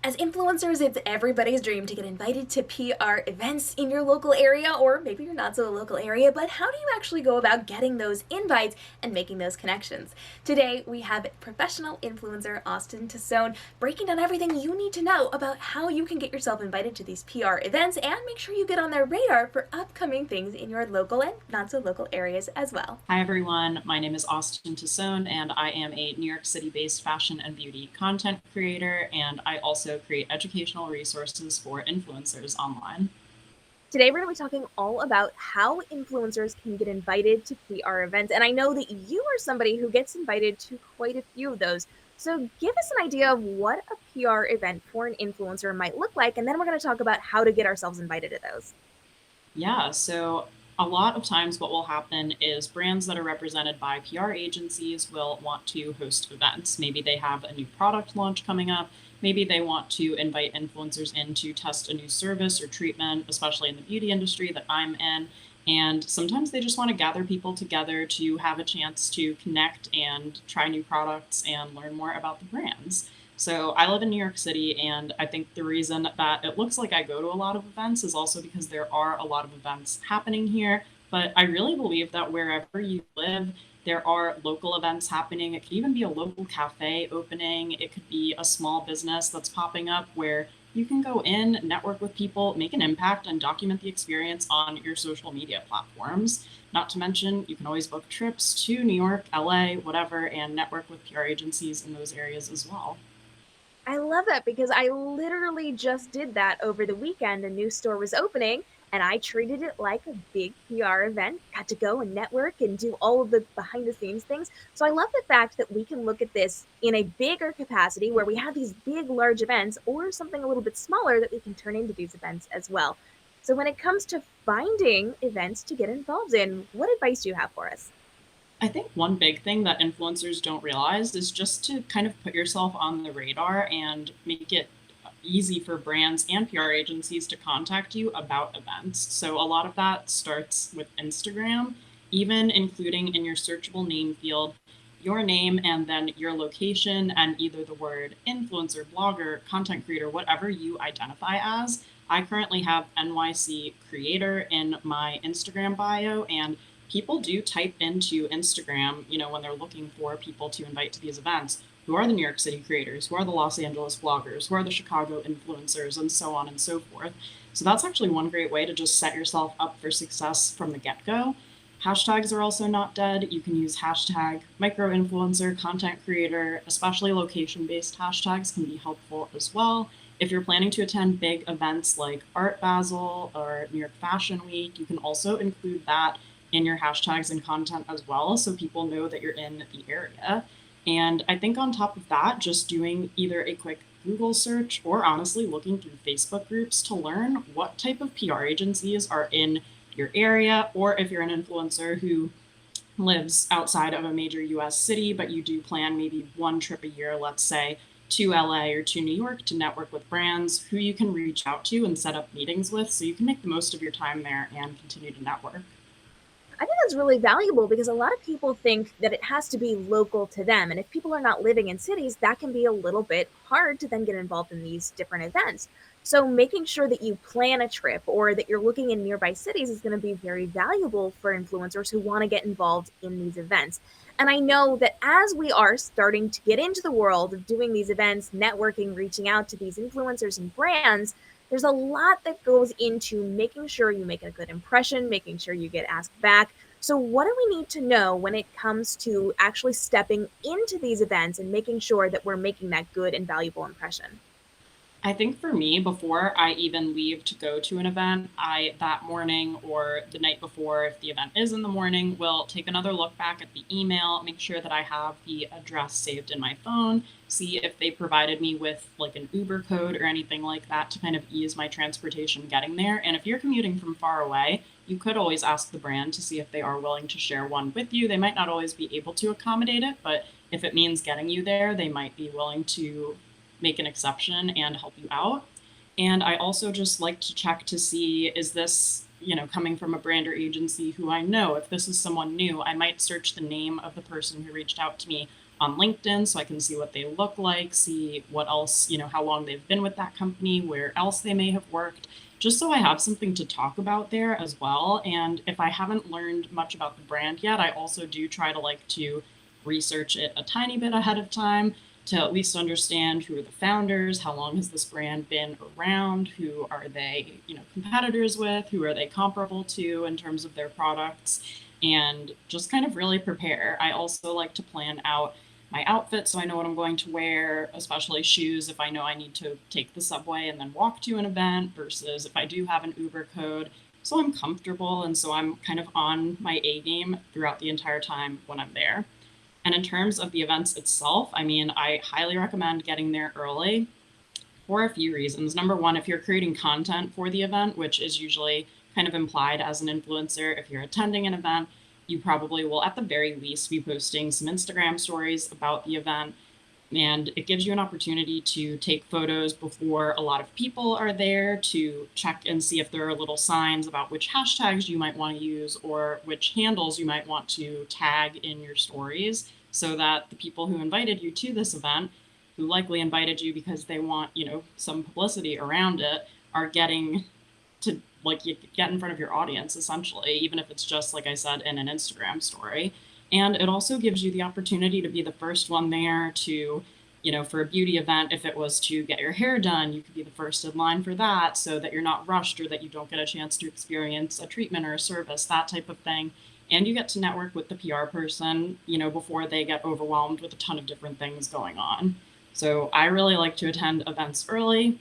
As influencers, it's everybody's dream to get invited to PR events in your local area, or maybe you're not so local area, but how do you actually go about getting those invites and making those connections? Today, we have professional influencer Austin Tassone breaking down everything you need to know about how you can get yourself invited to these PR events and make sure you get on their radar for upcoming things in your local and not so local areas as well. Hi, everyone. My name is Austin Tassone, and I am a New York City-based fashion and beauty content creator, and I also create educational resources for influencers online. Today, we're going to be talking all about how influencers can get invited to PR events. And I know that you are somebody who gets invited to quite a few of those. So, give us an idea of what a PR event for an influencer might look like. And then we're going to talk about how to get ourselves invited to those. Yeah, so a lot of times what will happen is brands that are represented by PR agencies will want to host events. Maybe they have a new product launch coming up. Maybe they want to invite influencers in to test a new service or treatment, especially in the beauty industry that I'm in. And sometimes they just want to gather people together to have a chance to connect and try new products and learn more about the brands. So I live in New York City, and I think the reason that it looks like I go to a lot of events is also because there are a lot of events happening here. But I really believe that wherever you live, there are local events happening. It could even be a local cafe opening. It could be a small business that's popping up where you can go in, network with people, make an impact, and document the experience on your social media platforms. Not to mention, you can always book trips to New York, LA, whatever, and network with PR agencies in those areas as well. I love that because I literally just did that over the weekend. A new store was opening, and I treated it like a big PR event. Got to go and network and do all of the behind the scenes things. So I love the fact that we can look at this in a bigger capacity where we have these big, large events or something a little bit smaller that we can turn into these events as well. So when it comes to finding events to get involved in, what advice do you have for us? I think one big thing that influencers don't realize is just to kind of put yourself on the radar and make it easy for brands and PR agencies to contact you about events. So a lot of that starts with Instagram, even including in your searchable name field, your name and then your location and either the word influencer, blogger, content creator, whatever you identify as. I currently have NYC creator in my Instagram bio, and people do type into Instagram, when they're looking for people to invite to these events, who are the New York City creators, who are the Los Angeles bloggers, who are the Chicago influencers, and so on and so forth. So that's actually one great way to just set yourself up for success from the get-go. Hashtags are also not dead. You can use hashtag micro-influencer, content creator, especially location-based hashtags can be helpful as well. If you're planning to attend big events like Art Basel or New York Fashion Week, you can also include that in your hashtags and content as well, so people know that you're in the area. And I think on top of that, just doing either a quick Google search or honestly looking through Facebook groups to learn what type of PR agencies are in your area, or if you're an influencer who lives outside of a major US city, but you do plan maybe one trip a year, let's say, to LA or to New York to network with brands who you can reach out to and set up meetings with so you can make the most of your time there and continue to network. I think that's really valuable because a lot of people think that it has to be local to them. And if people are not living in cities, that can be a little bit hard to then get involved in these different events. So, making sure that you plan a trip or that you're looking in nearby cities is going to be very valuable for influencers who want to get involved in these events. And I know that as we are starting to get into the world of doing these events, networking, reaching out to these influencers and brands, there's a lot that goes into making sure you make a good impression, making sure you get asked back. So, what do we need to know when it comes to actually stepping into these events and making sure that we're making that good and valuable impression? I think for me, before I even leave to go to an event, I that morning or the night before, if the event is in the morning, will take another look back at the email, make sure that I have the address saved in my phone, see if they provided me with like an Uber code or anything like that to kind of ease my transportation getting there. And if you're commuting from far away, you could always ask the brand to see if they are willing to share one with you. They might not always be able to accommodate it, but if it means getting you there, they might be willing to make an exception and help you out. And I also just like to check to see, is this, coming from a brand or agency who I know? If this is someone new, I might search the name of the person who reached out to me on LinkedIn so I can see what they look like, see what else, how long they've been with that company, where else they may have worked, just so I have something to talk about there as well. And if I haven't learned much about the brand yet, I also do try to like to research it a tiny bit ahead of time to at least understand who are the founders, how long has this brand been around, who are they, competitors with, who are they comparable to in terms of their products, and just kind of really prepare. I also like to plan out my outfit so I know what I'm going to wear, especially shoes if I know I need to take the subway and then walk to an event versus if I do have an Uber code. So I'm comfortable and so I'm kind of on my A game throughout the entire time when I'm there. And in terms of the events itself, I mean, I highly recommend getting there early for a few reasons. Number one, if you're creating content for the event, which is usually kind of implied as an influencer, if you're attending an event, you probably will at the very least be posting some Instagram stories about the event, and it gives you an opportunity to take photos before a lot of people are there to check and see if there are little signs about which hashtags you might want to use or which handles you might want to tag in your stories so that the people who invited you to this event, who likely invited you because they want, some publicity around it, are getting to like you get in front of your audience essentially, even if it's just like I said in an Instagram story. And it also gives you the opportunity to be the first one there to, for a beauty event, if it was to get your hair done, you could be the first in line for that so that you're not rushed or that you don't get a chance to experience a treatment or a service, that type of thing. And you get to network with the PR person, before they get overwhelmed with a ton of different things going on. So I really like to attend events early.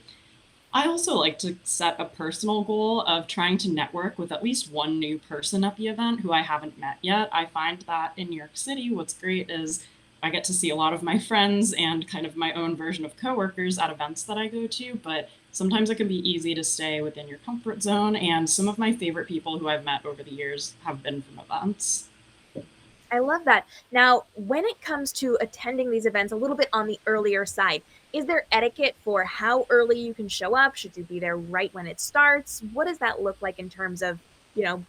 I also like to set a personal goal of trying to network with at least one new person at the event who I haven't met yet. I find that in New York City, what's great is I get to see a lot of my friends and kind of my own version of coworkers at events that I go to, but sometimes it can be easy to stay within your comfort zone. And some of my favorite people who I've met over the years have been from events. I love that. Now, when it comes to attending these events a little bit on the earlier side, is there etiquette for how early you can show up? Should you be there right when it starts? What does that look like in terms of,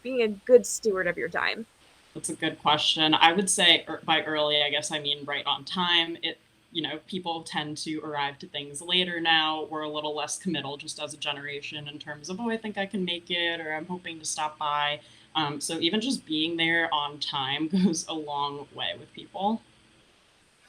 being a good steward of your time? That's a good question. I would say by early, I guess I mean right on time. People tend to arrive to things later now. We're a little less committal just as a generation in terms of, oh, I think I can make it, or I'm hoping to stop by. So even just being there on time goes a long way with people.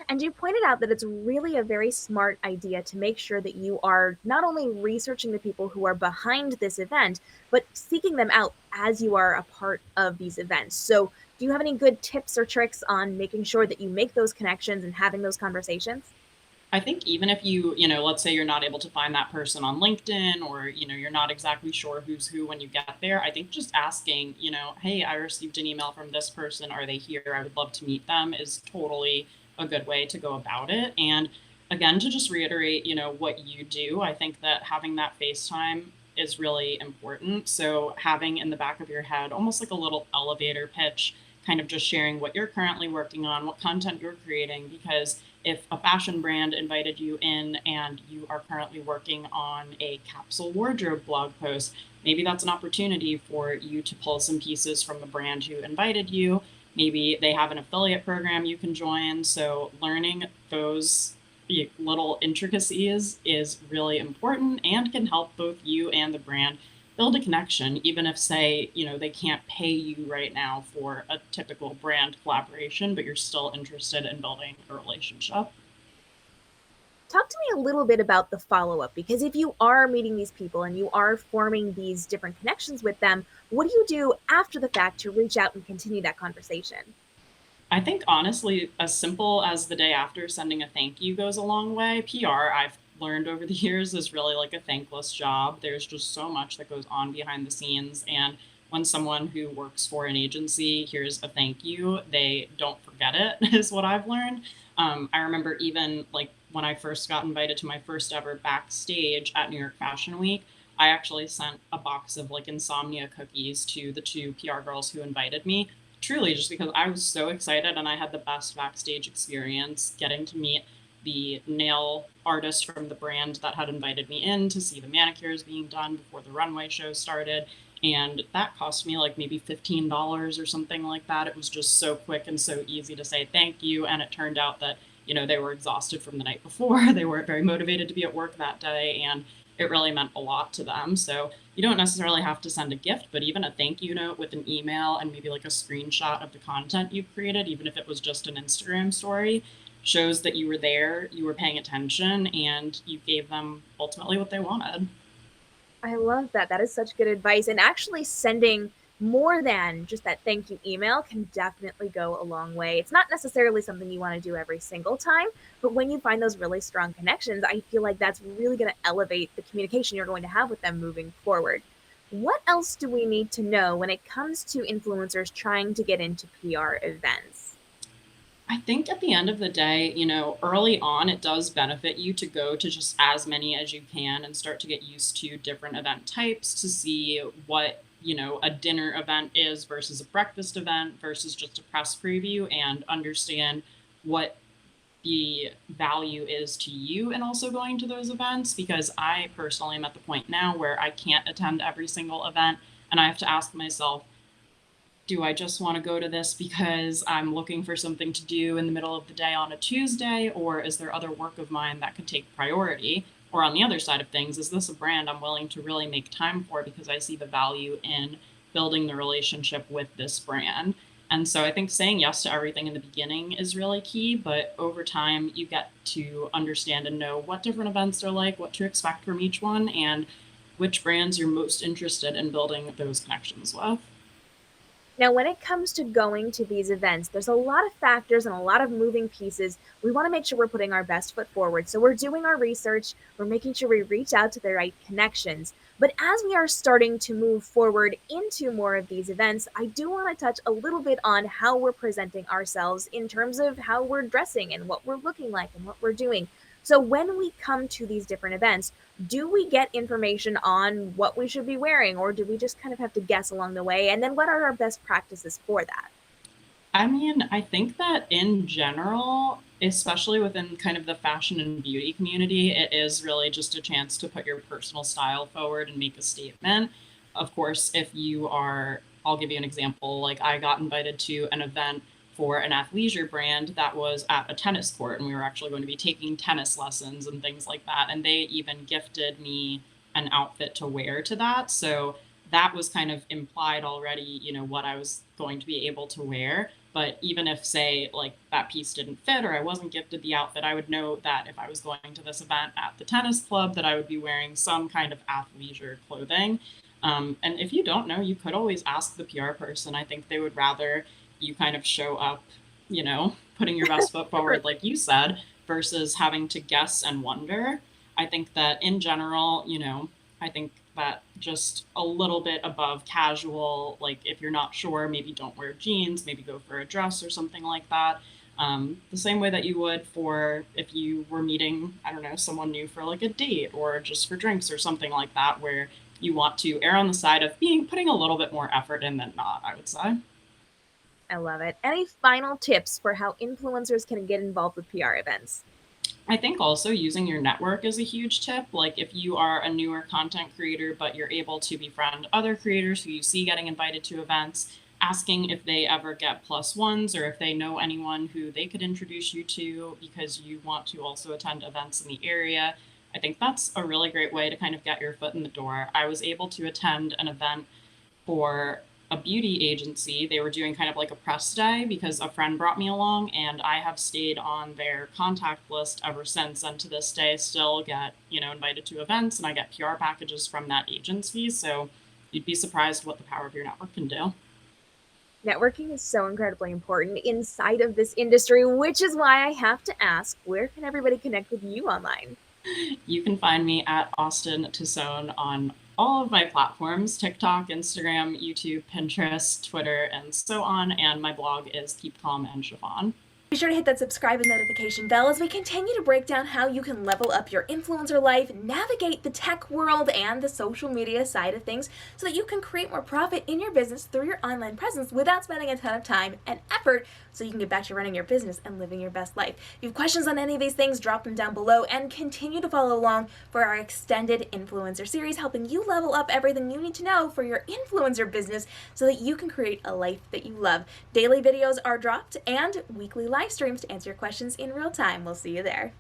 And you pointed out that it's really a very smart idea to make sure that you are not only researching the people who are behind this event, but seeking them out as you are a part of these events. So, do you have any good tips or tricks on making sure that you make those connections and having those conversations? I think even if let's say you're not able to find that person on LinkedIn or, you're not exactly sure who's who when you get there, I think just asking, hey, I received an email from this person. Are they here? I would love to meet them is totally a good way to go about it. And again, to just reiterate, what you do, I think that having that FaceTime is really important. So having in the back of your head almost like a little elevator pitch, kind of just sharing what you're currently working on, what content you're creating, because if a fashion brand invited you in and you are currently working on a capsule wardrobe blog post, maybe that's an opportunity for you to pull some pieces from the brand who invited you. Maybe they have an affiliate program you can join. So learning those little intricacies is really important and can help both you and the brand build a connection, even if, say, they can't pay you right now for a typical brand collaboration, but you're still interested in building a relationship. Talk to me a little bit about the follow up, because if you are meeting these people and you are forming these different connections with them, what do you do after the fact to reach out and continue that conversation? I think honestly, as simple as the day after sending a thank you goes a long way. PR, I've learned over the years, is really like a thankless job. There's just so much that goes on behind the scenes. And when someone who works for an agency hears a thank you, they don't forget it, is what I've learned. I remember even like when I first got invited to my first ever backstage at New York Fashion Week, I actually sent a box of like insomnia cookies to the two PR girls who invited me, truly just because I was so excited and I had the best backstage experience getting to meet the nail artist from the brand that had invited me in to see the manicures being done before the runway show started. And that cost me like maybe $15 or something like that. It was just so quick and so easy to say thank you. And it turned out that they were exhausted from the night before, they weren't very motivated to be at work that day, and it really meant a lot to them. So you don't necessarily have to send a gift, but even a thank you note with an email and maybe like a screenshot of the content you've created, even if it was just an Instagram story, shows that you were there, you were paying attention, and you gave them ultimately what they wanted. I love that. That is such good advice. And actually, sending more than just that thank you email can definitely go a long way. It's not necessarily something you want to do every single time, but when you find those really strong connections, I feel like that's really going to elevate the communication you're going to have with them moving forward. What else do we need to know when it comes to influencers trying to get into PR events? I think at the end of the day, early on, it does benefit you to go to just as many as you can and start to get used to different event types to see what, a dinner event is versus a breakfast event versus just a press preview, and understand what the value is to you and also going to those events. Because I personally am at the point now where I can't attend every single event, and I have to ask myself, do I just want to go to this because I'm looking for something to do in the middle of the day on a Tuesday, or is there other work of mine that could take priority? Or on the other side of things, is this a brand I'm willing to really make time for because I see the value in building the relationship with this brand? And so I think saying yes to everything in the beginning is really key, but over time you get to understand and know what different events are like, what to expect from each one, and which brands you're most interested in building those connections with. Now, when it comes to going to these events, there's a lot of factors and a lot of moving pieces. We want to make sure we're putting our best foot forward. So we're doing our research, we're making sure we reach out to the right connections. But as we are starting to move forward into more of these events, I do want to touch a little bit on how we're presenting ourselves in terms of how we're dressing and what we're looking like and what we're doing. So when we come to these different events, do we get information on what we should be wearing, or do we just kind of have to guess along the way? And then what are our best practices for that? I mean, I think that in general, especially within kind of the fashion and beauty community, it is really just a chance to put your personal style forward and make a statement. Of course, if you are, I'll give you an example. Like, I got invited to an event for an athleisure brand that was at a tennis court, and we were actually going to be taking tennis lessons and things like that. And they even gifted me an outfit to wear to that. So that was kind of implied already, what I was going to be able to wear. But even if, say, like that piece didn't fit or I wasn't gifted the outfit, I would know that if I was going to this event at the tennis club, that I would be wearing some kind of athleisure clothing. And if you don't know, you could always ask the PR person. I think they would rather you kind of show up, putting your best foot forward, like you said, versus having to guess and wonder. I think that in general, I think that just a little bit above casual, like if you're not sure, maybe don't wear jeans, maybe go for a dress or something like that. The same way that you would for if you were meeting, I don't know, someone new for like a date or just for drinks or something like that, where you want to err on the side of putting a little bit more effort in than not, I would say. I love it. Any final tips for how influencers can get involved with PR events? I think also using your network is a huge tip. Like if you are a newer content creator, but you're able to befriend other creators who you see getting invited to events, asking if they ever get plus ones or if they know anyone who they could introduce you to because you want to also attend events in the area. I think that's a really great way to kind of get your foot in the door. I was able to attend an event for a beauty agency. They were doing kind of like a press day because a friend brought me along, and I have stayed on their contact list ever since. And to this day, still get, invited to events, and I get PR packages from that agency. So you'd be surprised what the power of your network can do. Networking is so incredibly important inside of this industry, which is why I have to ask, where can everybody connect with you online? You can find me at Austin Tassone on all of my platforms: TikTok, Instagram, YouTube, Pinterest, Twitter, and so on. And my blog is Keep Calm and Chiffon. Be sure to hit that subscribe and notification bell as we continue to break down how you can level up your influencer life, navigate the tech world and the social media side of things so that you can create more profit in your business through your online presence without spending a ton of time and effort so you can get back to running your business and living your best life. If you have questions on any of these things, drop them down below, and continue to follow along for our extended influencer series, helping you level up everything you need to know for your influencer business so that you can create a life that you love. Daily videos are dropped and weekly live streams to answer your questions in real time. We'll see you there.